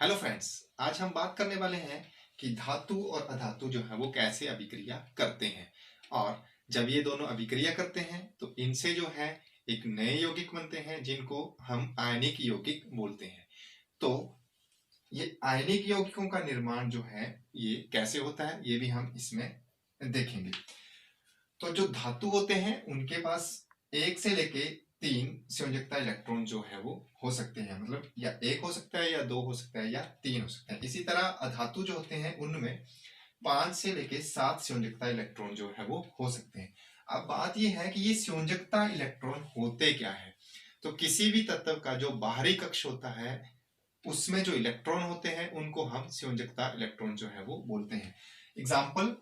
Hello friends. आज हम बात करने वाले हैं कि धातु और अधातु जो है वो कैसे अभिक्रिया करते हैं। और जब ये दोनों अभिक्रिया करते हैं तो इनसे जो है एक नए यौगिक बनते हैं जिनको हम आयनिक यौगिक बोलते हैं। तो ये आयनिक यौगिकों का निर्माण जो है ये कैसे होता है ये भी हम इसमें देखेंगे। तो जो धातु होते हैं उनके पास एक से लेके तीन संयोजकता इलेक्ट्रॉन जो है वो हो सकते हैं, मतलब या एक हो सकता है या दो हो सकता है या तीन हो सकता है। इसी तरह अधातु जो होते हैं उनमें 5 से लेके 7 संयोजकता इलेक्ट्रॉन जो है वो हो सकते हैं। अब बात यह है कि ये संयोजकता इलेक्ट्रॉन होते क्या है। तो किसी भी तत्व का जो बाहरी कक्ष होता है उसमें जो इलेक्ट्रॉन होते हैं उनको हम संयोजकता इलेक्ट्रॉन जो है वो बोलते हैं। एग्जाम्पल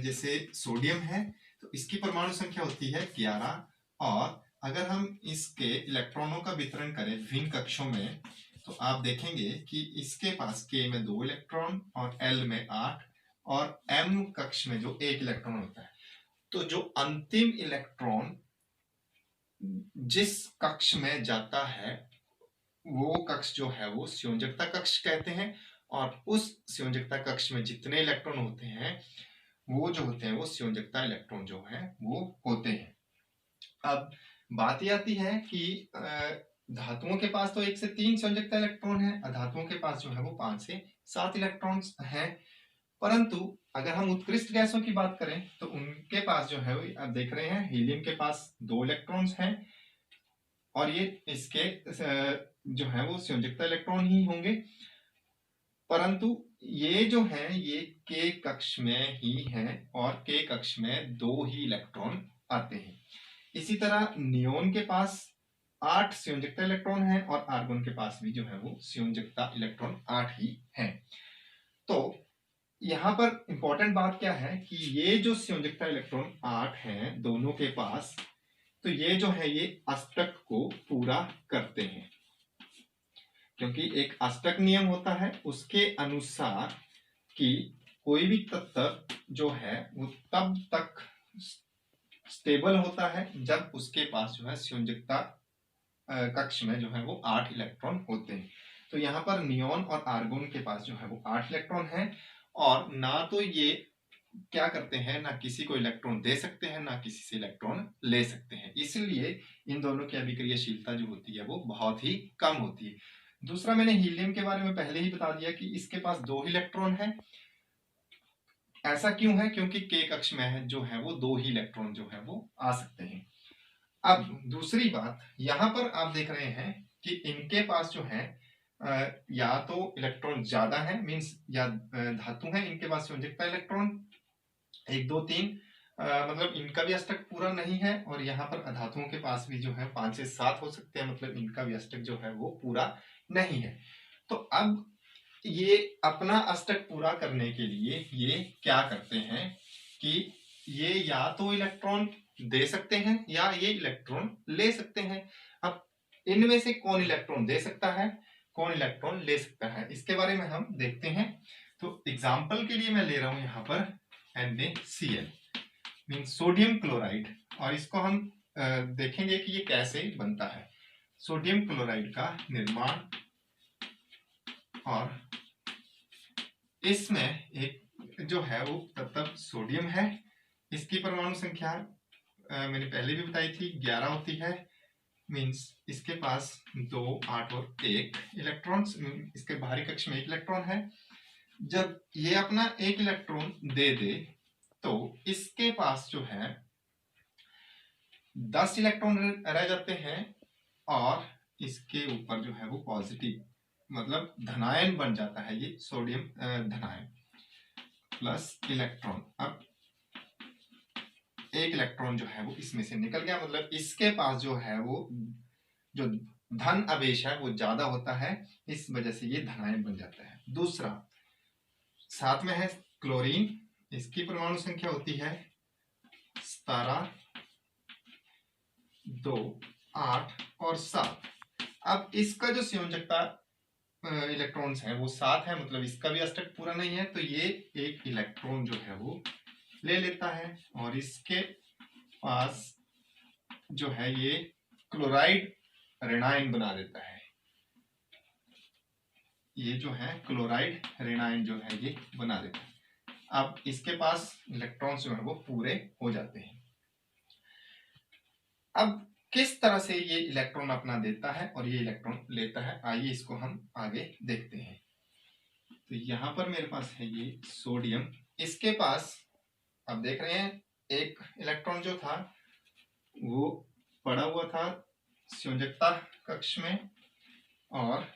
जैसे सोडियम है तो इसकी परमाणु संख्या होती है 11 और अगर हम इसके इलेक्ट्रॉनों का वितरण करें विभिन्न कक्षों में तो आप देखेंगे कि इसके पास K में 2 इलेक्ट्रॉन और L में 8 और M कक्ष में जो 1 इलेक्ट्रॉन होता है। तो जो अंतिम इलेक्ट्रॉन जिस कक्ष में जाता है वो कक्ष जो है वो संयोजकता कक्ष कहते हैं और उस संयोजकता कक्ष में जितने इलेक्ट्रॉन होते हैं वो जो होते हैं वो संयोजकता इलेक्ट्रॉन जो है वो होते हैं। अब बात ये आती है कि धातुओं के पास तो 1 से 3 संयोजकता इलेक्ट्रॉन है, अधातुओं के पास जो है वो 5 से 7 इलेक्ट्रॉन्स हैं। परंतु अगर हम उत्कृष्ट गैसों की बात करें तो उनके पास जो है आप देख रहे हैं हीलियम के पास 2 इलेक्ट्रॉन्स हैं और ये इसके जो है वो संयोजकता इलेक्ट्रॉन ही होंगे। परंतु ये जो है ये K कक्ष में ही है और K कक्ष में 2 ही इलेक्ट्रॉन आते हैं। इसी तरह नियोन के पास 8 संयोजकता इलेक्ट्रॉन है और आर्गन के पास भी जो है वो संयोजकता इलेक्ट्रॉन 8 ही है। तो यहाँ पर इंपॉर्टेंट बात क्या है कि ये जो संयोजकता इलेक्ट्रॉन 8 हैं दोनों के पास, तो ये जो है ये अष्टक को पूरा करते हैं क्योंकि एक अष्टक नियम होता है उसके अनुसार कि कोई भी तत्व जो है वो तब तक स्टेबल होता है जब उसके पास जो है संयोजकता कक्ष में जो है वो 8 इलेक्ट्रॉन होते हैं। तो यहाँ पर नियोन और आर्गोन के पास जो है वो 8 इलेक्ट्रॉन है और ना तो ये क्या करते हैं ना किसी को इलेक्ट्रॉन दे सकते हैं ना किसी से इलेक्ट्रॉन ले सकते हैं, इसलिए इन दोनों की अभिक्रियाशीलता जो होती है वो बहुत ही कम होती है। दूसरा मैंने हीलियम के बारे में पहले ही बता दिया कि इसके पास 2 इलेक्ट्रॉन है। ऐसा क्यों है? क्योंकि K कक्ष में है जो है वो 2 ही इलेक्ट्रॉन जो है वो आ सकते हैं। अब दूसरी बात यहाँ पर आप देख रहे हैं कि इनके पास जो है या तो इलेक्ट्रॉन ज्यादा है मींस या धातु है इनके पास संयोजकता इलेक्ट्रॉन 1 2 3 मतलब इनका भी अष्टक पूरा नहीं है और यहाँ पर अधातुओं के पास भी जो है 5 से 7 हो सकते हैं, मतलब इनका भी अष्टक जो है वो पूरा नहीं है। तो अब ये अपना अष्टक पूरा करने के लिए ये क्या करते हैं कि ये या तो इलेक्ट्रॉन दे सकते हैं या ये इलेक्ट्रॉन ले सकते हैं। अब इनमें से कौन इलेक्ट्रॉन दे सकता है कौन इलेक्ट्रॉन ले सकता है इसके बारे में हम देखते हैं। तो एग्जाम्पल के लिए मैं ले रहा हूं यहाँ पर NaCl मीन सोडियम क्लोराइड और इसको हम देखेंगे कि ये कैसे बनता है। सोडियम क्लोराइड का निर्माण और इसमें एक जो है वो तत्व सोडियम है, इसकी परमाणु संख्या मैंने पहले भी बताई थी 11 होती है। मींस इसके पास 2 8 और 1 इलेक्ट्रॉन्स, इसके बाहरी कक्ष में 1 इलेक्ट्रॉन है। जब ये अपना 1 इलेक्ट्रॉन दे दे तो इसके पास जो है 10 इलेक्ट्रॉन रह जाते हैं और इसके ऊपर जो है वो पॉजिटिव मतलब धनायन बन जाता है, ये सोडियम धनायन प्लस इलेक्ट्रॉन। अब 1 इलेक्ट्रॉन जो है वो इसमें से निकल गया, मतलब इसके पास जो है वो जो धन आवेश है वो ज्यादा होता है, इस वजह से ये धनायन बन जाता है। दूसरा साथ में है क्लोरीन, इसकी परमाणु संख्या होती है 17 2 8 और 7। अब इसका जो संयोजकता इलेक्ट्रॉन्स है वो 7 है, मतलब इसका भी अष्टक पूरा नहीं है, तो ये 1 इलेक्ट्रॉन जो है वो ले लेता है और इसके पास जो है ये क्लोराइड ऋणायन बना देता है। ये जो है क्लोराइड ऋण आयन जो है ये बना देता है। अब इसके पास इलेक्ट्रॉन्स जो है वो पूरे हो जाते हैं। अब किस तरह से ये इलेक्ट्रॉन अपना देता है और ये इलेक्ट्रॉन लेता है, आइए इसको हम आगे देखते हैं। तो यहाँ पर मेरे पास है ये सोडियम, इसके पास अब देख रहे हैं एक इलेक्ट्रॉन जो था वो पड़ा हुआ था संयोजकता कक्ष में, और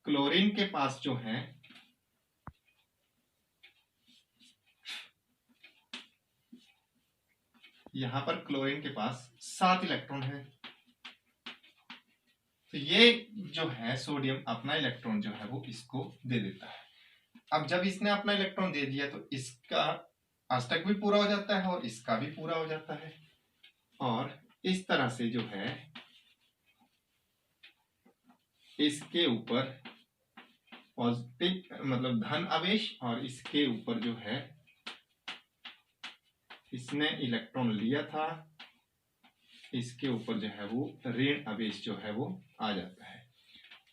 क्लोरीन के पास जो है यहां पर क्लोरीन के पास 7 इलेक्ट्रॉन है। तो ये जो है सोडियम अपना इलेक्ट्रॉन जो है वो इसको दे देता है। अब जब इसने अपना इलेक्ट्रॉन दे दिया तो इसका अष्टक भी पूरा हो जाता है और इसका भी पूरा हो जाता है, और इस तरह से जो है इसके ऊपर पॉजिटिव मतलब धन आवेश और इसके ऊपर जो है इसने इलेक्ट्रॉन लिया था, इसके ऊपर जो है वो ऋण आवेश जो है वो आ जाता है।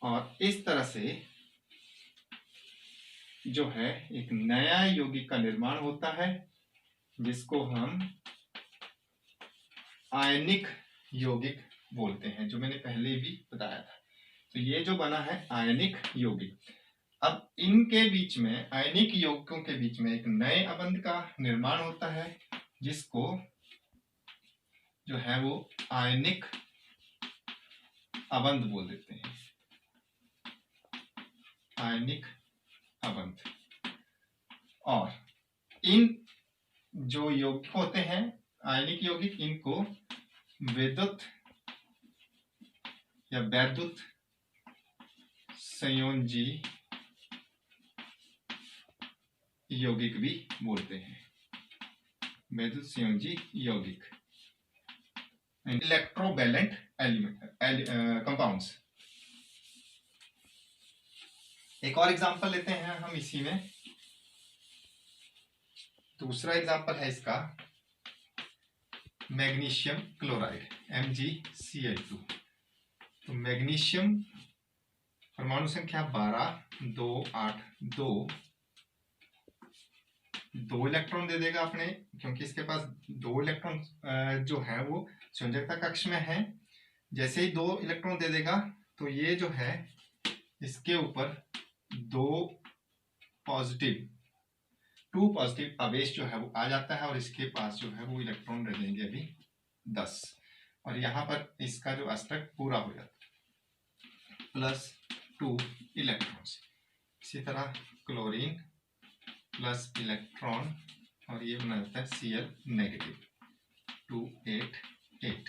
और इस तरह से जो है एक नया यौगिक का निर्माण होता है जिसको हम आयनिक यौगिक बोलते हैं, जो मैंने पहले भी बताया था। तो ये जो बना है आयनिक यौगिक। अब इनके बीच में आयनिक यौगिकों के बीच में एक नए अबंध का निर्माण होता है जिसको जो है वो आयनिक अबंध बोल देते हैं, आयनिक अबंध। और इन जो यौगिक होते हैं आयनिक यौगिक, इनको विद्युत या वैद्युत संयोजी यौगिक भी बोलते हैं, वैद्युत संयोजी यौगिक, इलेक्ट्रोवैलेंट कंपाउंड्स। एक और एग्जांपल लेते हैं हम इसी में, दूसरा एग्जांपल है इसका मैग्नीशियम क्लोराइड MgCl2। तो मैग्नीशियम परमाणु संख्या 12 2 8 2 दो इलेक्ट्रॉन दे देगा अपने, क्योंकि इसके पास 2 इलेक्ट्रॉन जो है वो संयोजकता कक्ष में है। जैसे ही 2 इलेक्ट्रॉन दे देगा तो ये जो है इसके ऊपर 2 पॉजिटिव आवेश जो है वो आ जाता है, और इसके पास जो है वो इलेक्ट्रॉन रह जाएंगे अभी 10, और यहाँ पर इसका जो अष्टक पूरा हो जाता है +2 इलेक्ट्रॉन्स। इसी तरह क्लोरीन प्लस इलेक्ट्रॉन, और ये बना जाता है Cl नेगेटिव 2 8 8।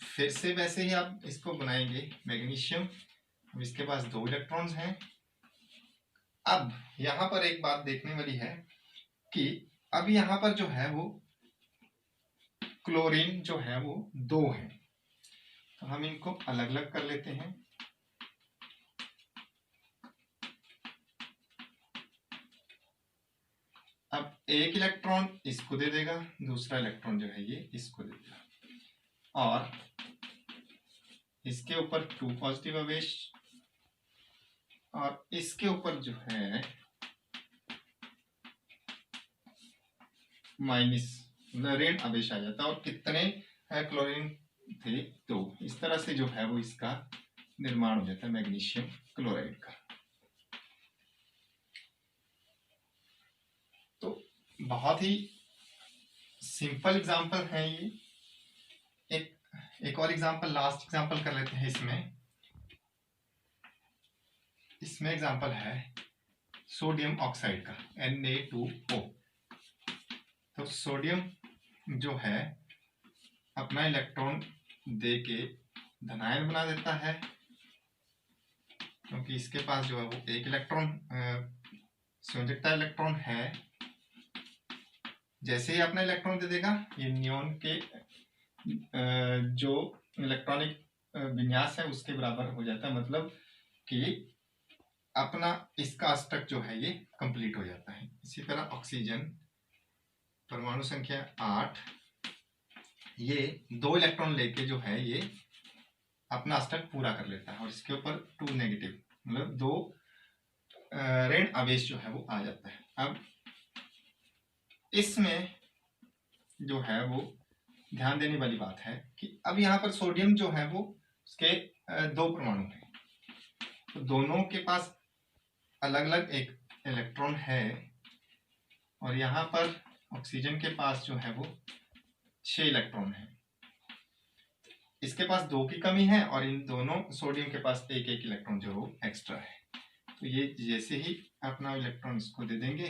फिर से वैसे ही आप इसको बनाएंगे मैग्नीशियम, अब इसके पास 2 इलेक्ट्रॉन्स हैं। अब यहाँ पर एक बात देखने वाली है कि अब यहाँ पर जो है वो क्लोरीन जो है वो 2 है, तो हम इनको अलग अलग कर लेते हैं। अब एक इलेक्ट्रॉन इसको दे देगा, दूसरा इलेक्ट्रॉन जो है ये इसको दे देगा, और इसके ऊपर 2 पॉजिटिव आवेश, और इसके ऊपर जो है माइनस ऋण आवेश आ जाता है। और कितने क्लोरीन थे? 2। इस तरह से जो है वो इसका निर्माण हो जाता है मैग्नीशियम क्लोराइड का। तो बहुत ही सिंपल एग्जांपल है ये। एक और एग्जांपल, लास्ट एग्जांपल कर लेते हैं इसमें एग्जांपल है सोडियम ऑक्साइड का Na2O। तो सोडियम जो है अपना इलेक्ट्रॉन दे के धनायन बना देता है, क्योंकि इसके पास जो है वो एक इलेक्ट्रॉन संयोजकता इलेक्ट्रॉन है। जैसे ही अपना इलेक्ट्रॉन दे देगा, ये नियॉन के जो इलेक्ट्रॉनिक विन्यास है उसके बराबर हो जाता है, मतलब कि अपना इसका अष्टक जो है ये कंप्लीट हो जाता है। इसी तरह ऑक्सीजन परमाणु संख्या 8, ये 2 इलेक्ट्रॉन लेके जो है ये अपना स्टेप पूरा कर लेता है और इसके ऊपर 2 नेगेटिव मतलब 2 ऋण आवेश जो है वो आ जाता है। अब इसमें जो है वो ध्यान देने वाली बात है कि अब यहाँ पर सोडियम जो है वो उसके 2 परमाणु हैं, तो दोनों के पास अलग अलग एक इलेक्ट्रॉन है और यहाँ पर ऑक्सीजन के पास जो है वो 6 इलेक्ट्रॉन है। इसके पास 2 की कमी है और इन दोनों सोडियम के पास एक एक इलेक्ट्रॉन जो वो एक्स्ट्रा है। तो ये जैसे ही अपना इलेक्ट्रॉन इसको दे देंगे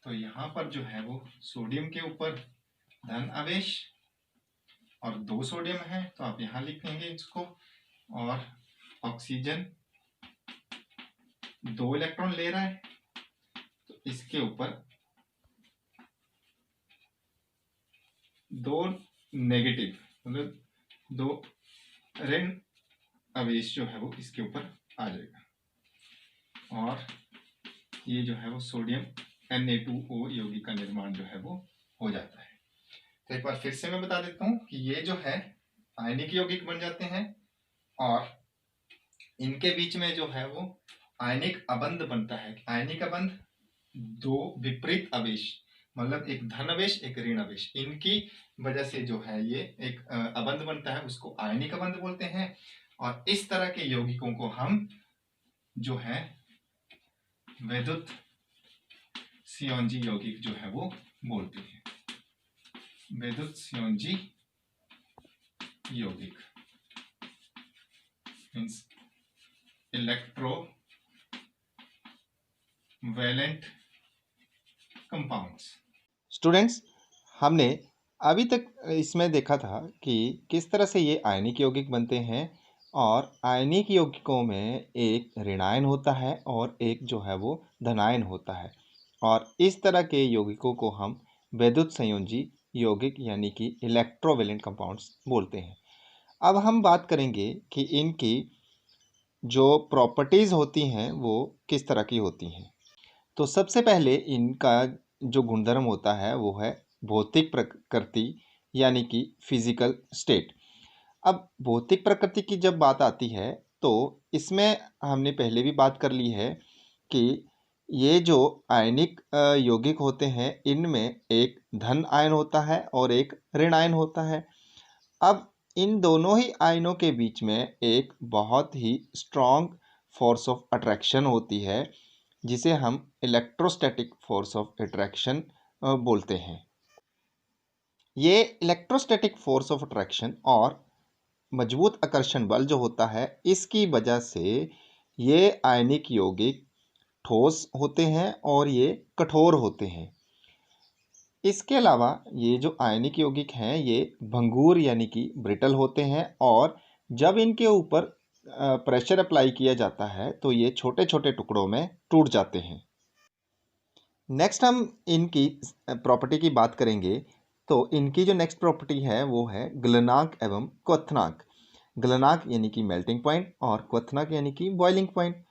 तो यहाँ पर जो है वो सोडियम के ऊपर धन आवेश और 2 सोडियम है, तो आप यहाँ लिख देंगे इसको, और ऑक्सीजन 2 इलेक्ट्रॉन ले रहा है तो इसके ऊपर 2 नेगेटिव मतलब 2 ऋण आवेश जो है वो इसके ऊपर आ जाएगा और ये जो है वो सोडियम Na2O यौगिक का निर्माण जो है वो हो जाता है। तो एक बार फिर से मैं बता देता हूँ कि ये जो है आयनिक यौगिक बन जाते हैं और इनके बीच में जो है वो आयनिक अबंध बनता है। आयनिक अबंध 2 विपरीत आवेश मतलब एक धन आवेश एक ऋण आवेश, इनकी वजह से जो है ये एक अबंध बनता है, उसको आयनिक अबंध बोलते हैं। और इस तरह के यौगिकों को हम जो है वैद्युत संयोजी यौगिक जो है वो बोलते हैं, वैद्युत संयोजी यौगिक मीन्स इलेक्ट्रोवैलेंट कंपाउंड्स। स्टूडेंट्स, हमने अभी तक इसमें देखा था कि किस तरह से ये आयनिक यौगिक बनते हैं और आयनिक यौगिकों में एक ऋणायन होता है और एक जो है वो धनायन होता है और इस तरह के यौगिकों को हम वैद्युत संयोजी यौगिक यानी कि इलेक्ट्रोवैलेंट कंपाउंड्स बोलते हैं। अब हम बात करेंगे कि इनकी जो प्रॉपर्टीज़ होती हैं वो किस तरह की होती हैं। तो सबसे पहले इनका जो गुणधर्म होता है वो है भौतिक प्रकृति यानी कि फिजिकल स्टेट। अब भौतिक प्रकृति की जब बात आती है तो इसमें हमने पहले भी बात कर ली है कि ये जो आयनिक यौगिक होते हैं इनमें एक धन आयन होता है और एक ऋण आयन होता है। अब इन दोनों ही आयनों के बीच में एक बहुत ही स्ट्रॉन्ग फोर्स ऑफ अट्रैक्शन होती है जिसे हम इलेक्ट्रोस्टैटिक फोर्स ऑफ अट्रैक्शन बोलते हैं। ये इलेक्ट्रोस्टैटिक फोर्स ऑफ अट्रैक्शन और मजबूत आकर्षण बल जो होता है इसकी वजह से ये आयनिक यौगिक ठोस होते हैं और ये कठोर होते हैं। इसके अलावा ये जो आयनिक यौगिक हैं ये भंगुर यानी कि ब्रिटल होते हैं और जब इनके ऊपर प्रेशर अप्लाई किया जाता है तो ये छोटे छोटे टुकड़ों में टूट जाते हैं। नेक्स्ट हम इनकी प्रॉपर्टी की बात करेंगे तो इनकी जो नेक्स्ट प्रॉपर्टी है वो है गलनांक एवं क्वथनांक। गलनांक यानी कि मेल्टिंग पॉइंट और क्वथनांक यानी कि बॉइलिंग पॉइंट।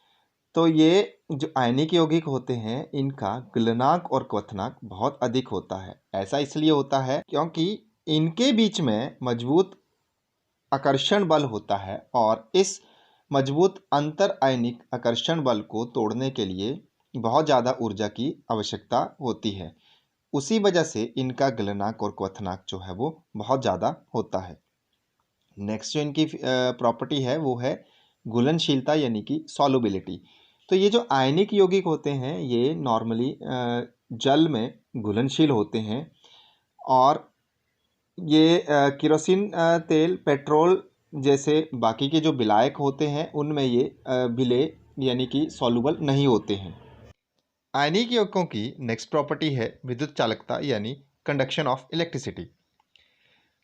तो ये जो आयनिक यौगिक होते हैं इनका गलनांक और क्वथनांक बहुत अधिक होता है। ऐसा इसलिए होता है क्योंकि इनके बीच में मजबूत आकर्षण बल होता है और इस मजबूत अंतर आयनिक आकर्षण बल को तोड़ने के लिए बहुत ज़्यादा ऊर्जा की आवश्यकता होती है। उसी वजह से इनका गलनांक और क्वथनांक जो है वो बहुत ज़्यादा होता है। नेक्स्ट जो इनकी प्रॉपर्टी है वो है घुलनशीलता यानी कि सॉल्युबिलिटी। तो ये जो आयनिक यौगिक होते हैं ये नॉर्मली जल में घुलनशील होते हैं और ये केरोसिन तेल पेट्रोल जैसे बाकी के जो विलायक होते हैं उनमें ये विलेय यानी कि सॉल्युबल नहीं होते हैं। आयनिक यौगिकों की नेक्स्ट प्रॉपर्टी है विद्युत चालकता यानी कंडक्शन ऑफ इलेक्ट्रिसिटी।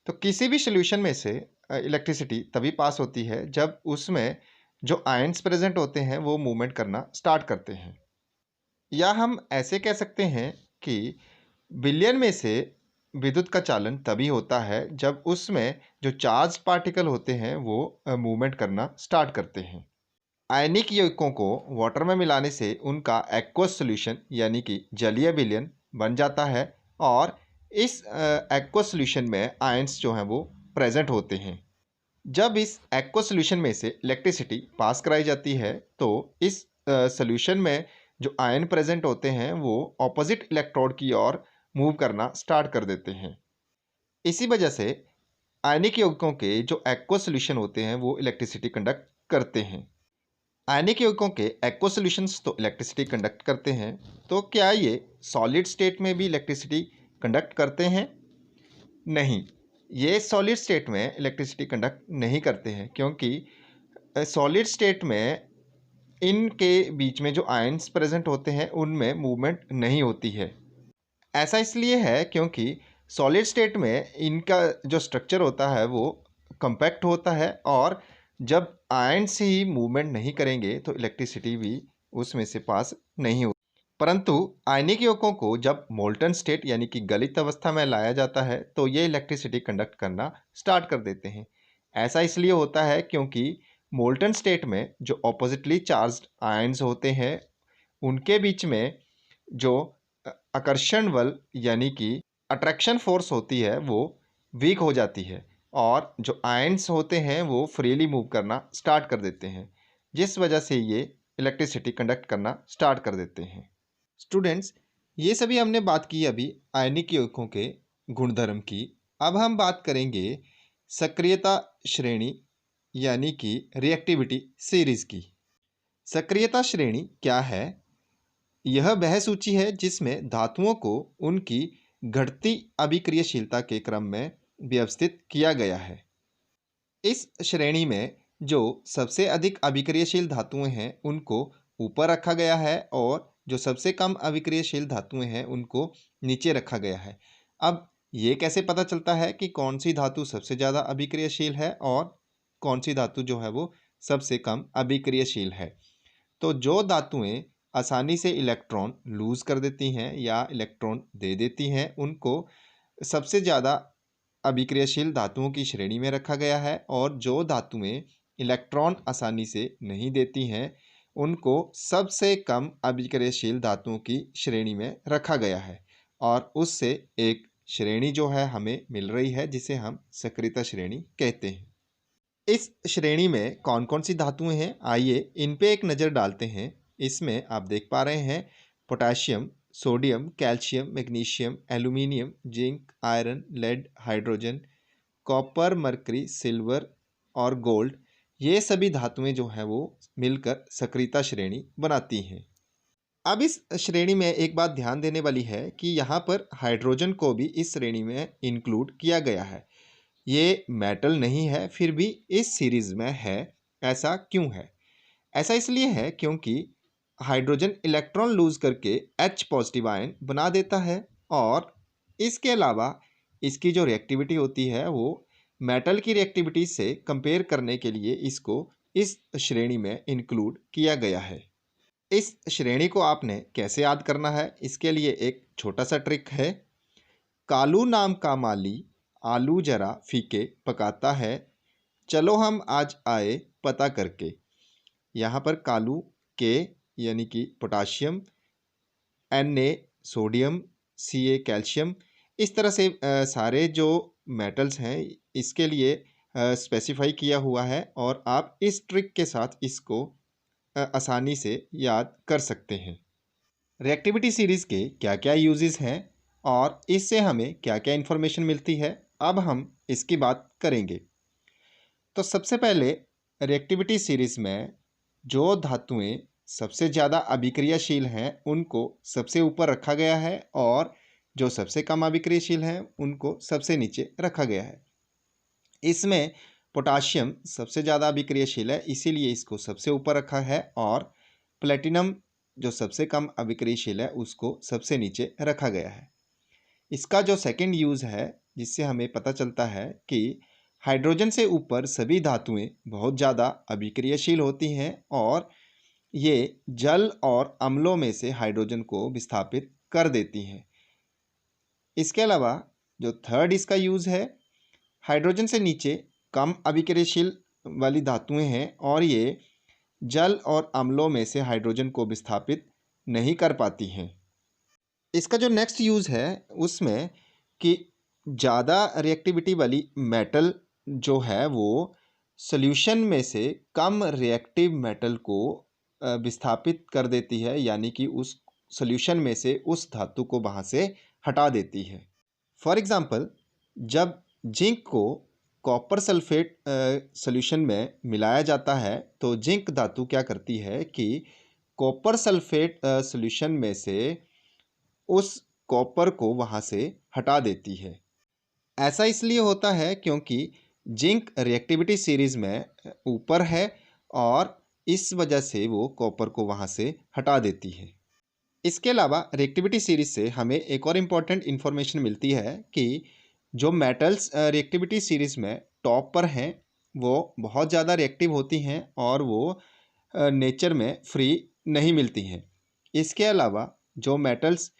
तो किसी भी सॉल्यूशन में से इलेक्ट्रिसिटी तभी पास होती है जब उसमें जो आयंस प्रेजेंट होते हैं वो मूवमेंट करना स्टार्ट करते हैं, या हम ऐसे कह सकते हैं कि विलयन में से विद्युत का चालन तभी होता है जब उसमें जो चार्ज पार्टिकल होते हैं वो मूवमेंट करना स्टार्ट करते हैं। आयनिक यौगिकों को वाटर में मिलाने से उनका एक्वस सॉल्यूशन यानी कि जलीय विलयन बन जाता है और इस एक्वस सॉल्यूशन में आयंस जो हैं वो प्रेजेंट होते हैं। जब इस एक्वा सॉल्यूशन में से इलेक्ट्रिसिटी पास कराई जाती है तो इस सॉल्यूशन में जो आयन प्रेजेंट होते हैं वो ऑपोजिट इलेक्ट्रोड की ओर मूव करना स्टार्ट कर देते हैं। इसी वजह से आयनिक यौगिकों के जो एक्वा सॉल्यूशन होते हैं वो इलेक्ट्रिसिटी कंडक्ट करते हैं। आयनिक यौगिकों के एक्वा सॉल्यूशंस तो इलेक्ट्रिसिटी कंडक्ट करते हैं, तो क्या ये सॉलिड स्टेट में भी इलेक्ट्रिसिटी कंडक्ट करते हैं? नहीं, ये सॉलिड स्टेट में इलेक्ट्रिसिटी कंडक्ट नहीं करते हैं, क्योंकि सॉलिड स्टेट में इनके बीच में जो आयंस प्रेजेंट होते हैं उनमें मूवमेंट नहीं होती है। ऐसा इसलिए है क्योंकि सॉलिड स्टेट में इनका जो स्ट्रक्चर होता है वो कम्पैक्ट होता है, और जब आयंस ही मूवमेंट नहीं करेंगे तो इलेक्ट्रिसिटी भी उसमें से पास नहीं होगी। परंतु आयनिक यौगिकों को जब मोल्टन स्टेट यानी कि गलित अवस्था में लाया जाता है तो ये इलेक्ट्रिसिटी कंडक्ट करना स्टार्ट कर देते हैं। ऐसा इसलिए होता है क्योंकि मोल्टन स्टेट में जो ऑपोजिटली चार्ज्ड आयंस होते हैं उनके बीच में जो आकर्षण बल यानी कि अट्रैक्शन फोर्स होती है वो वीक हो जाती है, और जो आयंस होते हैं वो फ्रीली मूव करना स्टार्ट कर देते हैं, जिस वजह से ये इलेक्ट्रिसिटी कंडक्ट करना स्टार्ट कर देते हैं। स्टूडेंट्स, ये सभी हमने बात की अभी आयनिक यौगिकों के गुणधर्म की। अब हम बात करेंगे सक्रियता श्रेणी यानी कि रिएक्टिविटी सीरीज की। सक्रियता श्रेणी क्या है? यह वह सूची है जिसमें धातुओं को उनकी घटती अभिक्रियाशीलता के क्रम में व्यवस्थित किया गया है। इस श्रेणी में जो सबसे अधिक अभिक्रियाशील धातुएं हैं उनको ऊपर रखा गया है, और जो सबसे कम अभिक्रियाशील धातुएं हैं उनको नीचे रखा गया है। अब ये कैसे पता चलता है कि कौन सी धातु सबसे ज़्यादा अभिक्रियाशील है और कौन सी धातु जो है वो सबसे कम अभिक्रियाशील है? तो जो धातुएं आसानी से इलेक्ट्रॉन लूज कर देती हैं या इलेक्ट्रॉन दे देती हैं उनको सबसे ज़्यादा अभिक्रियाशील धातुओं की श्रेणी में रखा गया है, और जो धातुएं इलेक्ट्रॉन आसानी से नहीं देती हैं उनको सबसे कम अभिक्रियाशील धातुओं की श्रेणी में रखा गया है। और उससे एक श्रेणी जो है हमें मिल रही है जिसे हम सक्रियता श्रेणी कहते हैं। इस श्रेणी में कौन कौन सी धातुएं हैं, आइए इन पे एक नज़र डालते हैं। इसमें आप देख पा रहे हैं potassium, sodium, calcium, magnesium, aluminium, zinc, iron, lead, hydrogen, copper, mercury, silver और गोल्ड। ये सभी धातुएं जो हैं वो मिलकर सक्रियता श्रेणी बनाती हैं। अब इस श्रेणी में एक बात ध्यान देने वाली है कि यहाँ पर हाइड्रोजन को भी इस श्रेणी में इंक्लूड किया गया है। ये मेटल नहीं है, फिर भी इस सीरीज में है। ऐसा क्यों है? ऐसा इसलिए है क्योंकि हाइड्रोजन इलेक्ट्रॉन लूज करके H पॉजिटिव आयन बना देता है, और इसके अलावा इसकी जो रिएक्टिविटी होती है वो मेटल की रिएक्टिविटी से कंपेयर करने के लिए इसको इस श्रेणी में इंक्लूड किया गया है। इस श्रेणी को आपने कैसे याद करना है, इसके लिए एक छोटा सा ट्रिक है। कालू नाम का माली आलू जरा फीके पकाता है, चलो हम आज आए पता करके। यहाँ पर कालू के यानी कि potassium, Na sodium, Ca calcium, इस तरह से सारे जो मेटल्स हैं इसके लिए स्पेसिफाई किया हुआ है, और आप इस ट्रिक के साथ इसको आसानी से याद कर सकते हैं। रिएक्टिविटी सीरीज़ के क्या क्या यूजेस हैं और इससे हमें क्या क्या इन्फॉर्मेशन मिलती है, अब हम इसकी बात करेंगे। तो सबसे पहले रिएक्टिविटी सीरीज़ में जो धातुएं सबसे ज़्यादा अभिक्रियाशील हैं उनको सबसे ऊपर रखा गया है, और जो सबसे कम अभिक्रियाशील हैं उनको सबसे नीचे रखा गया है। इसमें पोटाशियम सबसे ज़्यादा अभिक्रियाशील है, इसीलिए इसको सबसे ऊपर रखा है, और प्लेटिनम जो सबसे कम अभिक्रियाशील है उसको सबसे नीचे रखा गया है। इसका जो सेकंड यूज़ है जिससे हमें पता चलता है कि हाइड्रोजन से ऊपर सभी धातुएं बहुत ज़्यादा अभिक्रियाशील होती हैं, और ये जल और अम्लों में से हाइड्रोजन को विस्थापित कर देती हैं। इसके अलावा जो थर्ड इसका यूज़ है, हाइड्रोजन से नीचे कम अभिक्रियाशील वाली धातुएं हैं, और ये जल और अम्लों में से हाइड्रोजन को विस्थापित नहीं कर पाती हैं। इसका जो नेक्स्ट यूज़ है उसमें कि ज़्यादा रिएक्टिविटी वाली मेटल जो है वो सॉल्यूशन में से कम रिएक्टिव मेटल को विस्थापित कर देती है, यानी कि उस सॉल्यूशन में से उस धातु को वहाँ से हटा देती है। फॉर एग्जांपल, जब जिंक को कॉपर सल्फेट सॉल्यूशन में मिलाया जाता है तो जिंक धातु क्या करती है कि कॉपर सल्फेट सॉल्यूशन में से उस कॉपर को वहाँ से हटा देती है। ऐसा इसलिए होता है क्योंकि जिंक रिएक्टिविटी सीरीज में ऊपर है और इस वजह से वो कॉपर को वहाँ से हटा देती है। इसके अलावा रिएक्टिविटी सीरीज से हमें एक और इम्पॉर्टेंट इन्फॉर्मेशन मिलती है कि जो मेटल्स रिएक्टिविटी सीरीज में टॉप पर हैं वो बहुत ज़्यादा रिएक्टिव होती हैं और वो नेचर में फ्री नहीं मिलती हैं। इसके अलावा जो मेटल्स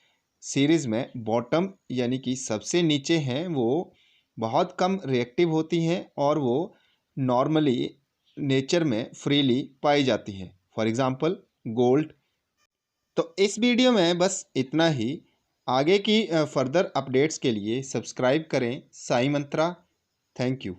सीरीज़ में बॉटम यानी कि सबसे नीचे हैं वो बहुत कम रिएक्टिव होती हैं और वो नॉर्मली नेचर में फ्रीली पाई जाती हैं। For example gold. तो इस वीडियो में बस इतना ही। आगे की फर्दर अपडेट्स के लिए सब्सक्राइब करें साई मंत्रा। Thank you.